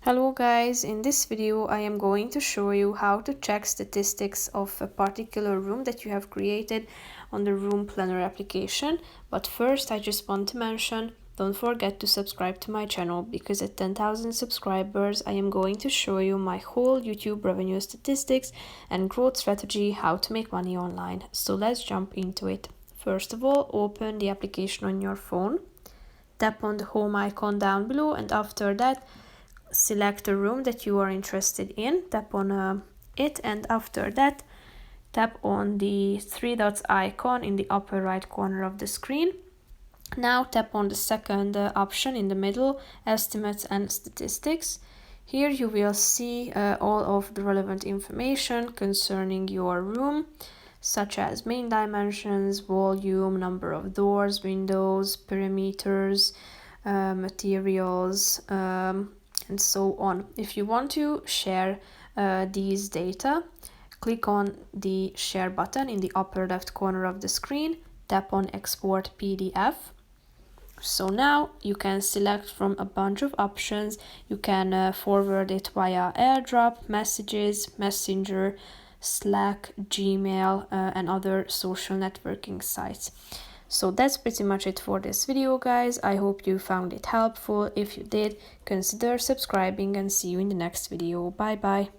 Hello guys, in this video I am going to show you how to check statistics of a particular room that you have created on the Room Planner application. But first I just want to mention, don't forget to subscribe to my channel, because at 10,000 subscribers I am going to show you my whole YouTube revenue statistics and growth strategy, how to make money online. So let's jump into it. First of all, open the application on your phone, tap on the home icon down below, and after that select a room that you are interested in, tap on it, and after that tap on the three dots icon in the upper right corner of the screen. Now tap on the second option in the middle, estimates and statistics. Here you will see all of the relevant information concerning your room, such as main dimensions, volume, number of doors, windows, perimeters, materials, and so on. If you want to share these data, click on the share button in the upper left corner of the screen, tap on export PDF. So now you can select from a bunch of options. You can forward it via AirDrop, Messages, Messenger, Slack, Gmail, and other social networking sites. So that's pretty much it for this video, guys. I hope you found it helpful. If you did, consider subscribing and see you in the next video. Bye bye.